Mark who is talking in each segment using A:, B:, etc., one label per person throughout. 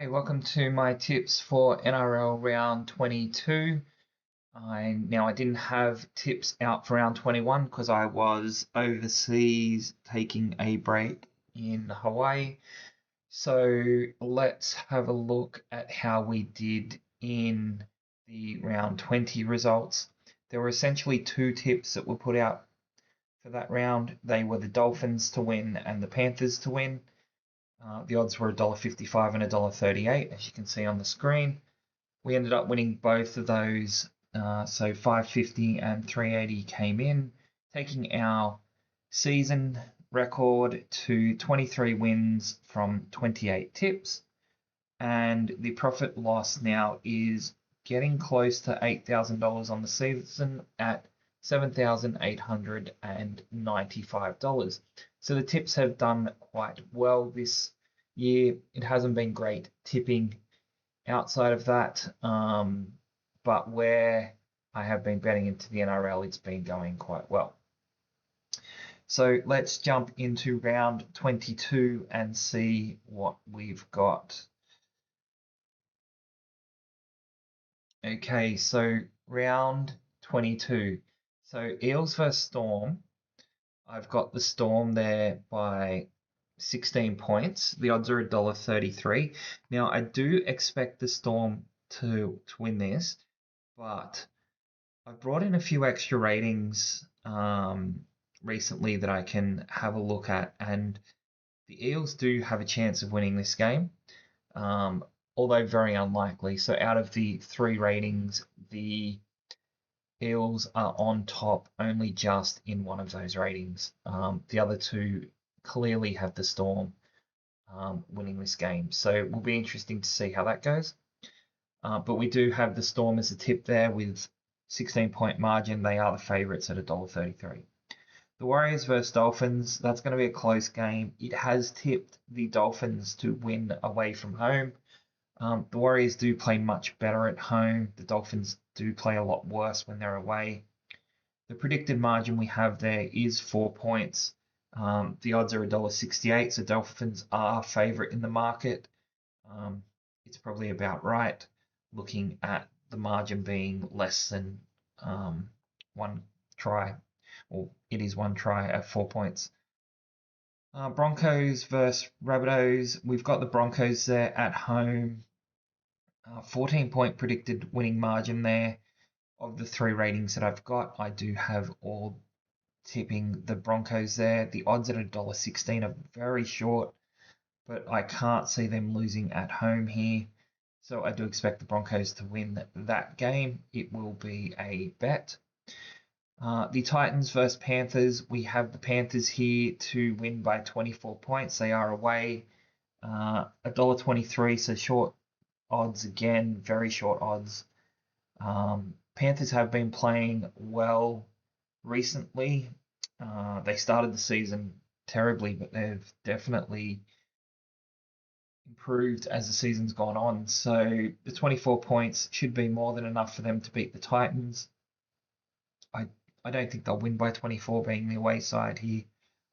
A: Hey, welcome to my tips for NRL Round 22. I didn't have tips out for round 21 because I was overseas taking a break in Hawaii. So let's have a look at how we did in the round 20 results. There were essentially two tips that were put out for that round. They were the Dolphins to win and the Panthers to win. The odds were $1.55 and $1.38, as you can see on the screen. We ended up winning both of those, so 550 and 380 came in, taking our season record to 23 wins from 28 tips, and the profit loss now is getting close to $8,000 on the season at $7,895. So the tips have done quite well this year. It hasn't been great tipping outside of that, but where I have been betting into the NRL, it's been going quite well. So let's jump into round 22 and see what we've got. Okay, so round 22. So Eels versus Storm. I've got the Storm there by 16 points. The odds are $1.33. Now, I do expect the Storm to win this, but I've brought in a few extra ratings recently that I can have a look at, and the Eels do have a chance of winning this game, although very unlikely. So out of the three ratings, the Eels are on top only just in one of those ratings. The other two clearly have the Storm winning this game. So it will be interesting to see how that goes. But we do have the Storm as a tip there with 16-point margin. They are the favourites at $1.33. The Warriors versus Dolphins, that's going to be a close game. It has tipped the Dolphins to win away from home. The Warriors do play much better at home. The Dolphins do play a lot worse when they're away. The predicted margin we have there is 4 points. The odds are $1.68, so Dolphins are favourite in the market. It's probably about right, looking at the margin being less than one try, or it is one try at 4 points. Broncos versus Rabbitohs. We've got the Broncos there at home. 14-point predicted winning margin there. Of the three ratings that I've got, I do have all tipping the Broncos there. The odds at $1.16 are very short, but I can't see them losing at home here. So I do expect the Broncos to win that game. It will be a bet. The Titans versus Panthers. We have the Panthers here to win by 24 points. They are away. $1.23, so short odds again, very short odds. Panthers have been playing well recently. They started the season terribly, but they've definitely improved as the season's gone on. So the 24 points should be more than enough for them to beat the Titans. I don't think they'll win by 24 being the away side here.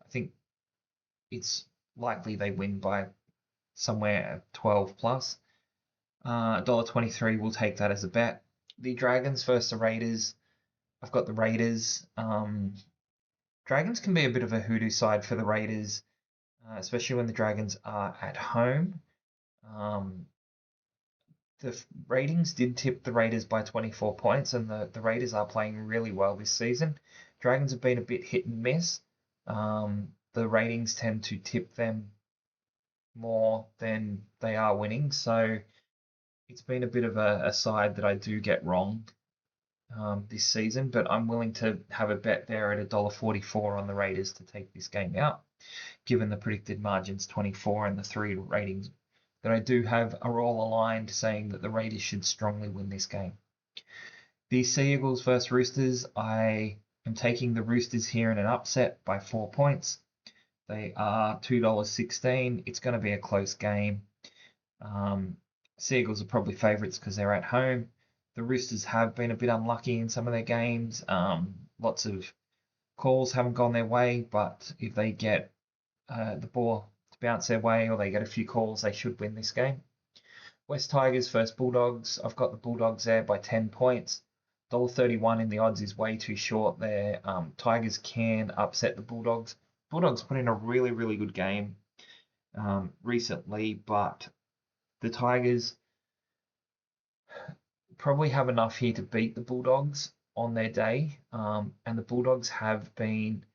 A: I think it's likely they win by somewhere 12 plus. $1.23, we'll take that as a bet. The Dragons versus the Raiders. I've got the Raiders. Dragons can be a bit of a hoodoo side for the Raiders, especially when the Dragons are at home. The ratings did tip the Raiders by 24 points, and the Raiders are playing really well this season. Dragons have been a bit hit and miss. The ratings tend to tip them more than they are winning, so it's been a bit of a side that I do get wrong this season, but I'm willing to have a bet there at $1.44 on the Raiders to take this game out, given the predicted margins 24 and the three ratings that I do have are all aligned, saying that the Raiders should strongly win this game. The Sea Eagles versus Roosters. I am taking the Roosters here in an upset by 4 points. They are $2.16. It's going to be a close game. Sea Eagles are probably favourites because they're at home. The Roosters have been a bit unlucky in some of their games. Lots of calls haven't gone their way, but if they get the ball to bounce their way or they get a few calls, they should win this game. West Tigers versus Bulldogs. I've got the Bulldogs there by 10 points. $1.31 in the odds is way too short there. Tigers can upset the Bulldogs. Bulldogs put in a really, really good game recently, but the Tigers probably have enough here to beat the Bulldogs on their day. And the Bulldogs have been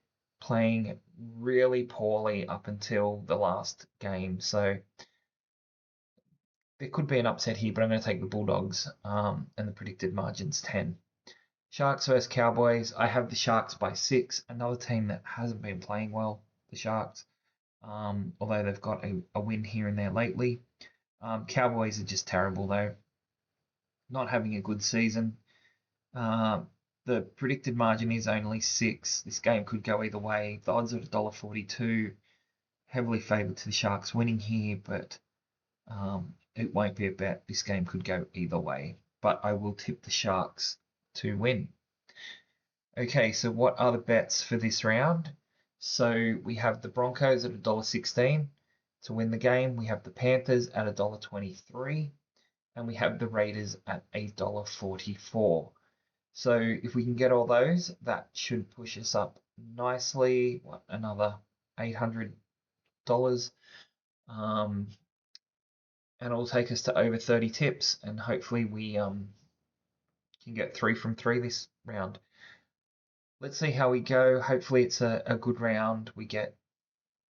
A: playing really poorly up until the last game. So there could be an upset here, but I'm going to take the Bulldogs, and the predicted margin's 10. Sharks versus Cowboys. I have the Sharks by 6. Another team that hasn't been playing well, the Sharks, although they've got a win here and there lately. Cowboys are just terrible, though. Not having a good season. The predicted margin is only 6. This game could go either way. The odds are $1.42. Heavily favoured to the Sharks winning here, but it won't be a bet. This game could go either way, but I will tip the Sharks to win. Okay, so what are the bets for this round? So we have the Broncos at $1.16 to win the game. We have the Panthers at $1.23, and we have the Raiders at $8.44. So if we can get all those, that should push us up nicely. Another $800. And it'll take us to over 30 tips, and hopefully we can get 3 from 3 this round. Let's see how we go. Hopefully it's a good round. We get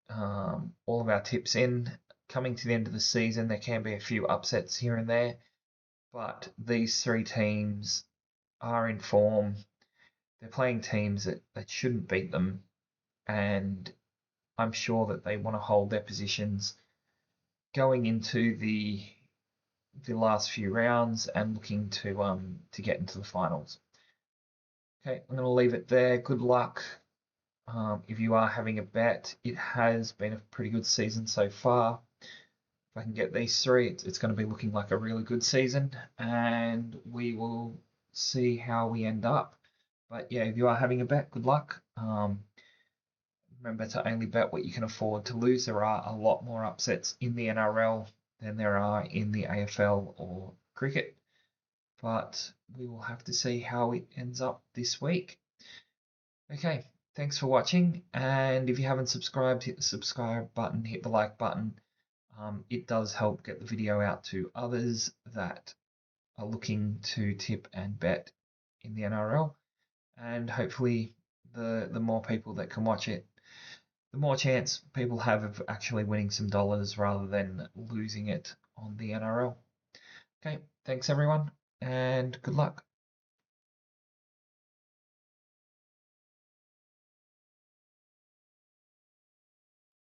A: all of our tips in. Coming to the end of the season, there can be a few upsets here and there, but these 3 teams are in form. They're playing teams that shouldn't beat them, and I'm sure that they want to hold their positions going into the last few rounds and looking to get into the finals. Okay, I'm going to leave it there. Good luck. If you are having a bet, it has been a pretty good season so far. If I can get these 3, it's going to be looking like a really good season, and we will see how we end up. But yeah, if you are having a bet, good luck. Remember to only bet what you can afford to lose. There are a lot more upsets in the NRL than there are in the AFL or cricket, but we will have to see how it ends up this week. Okay, thanks for watching, and if you haven't subscribed, hit the subscribe button, hit the like button. It does help get the video out to others that are looking to tip and bet in the NRL, and hopefully the more people that can watch it, the more chance people have of actually winning some dollars rather than losing it on the NRL. Okay, thanks everyone, and good luck.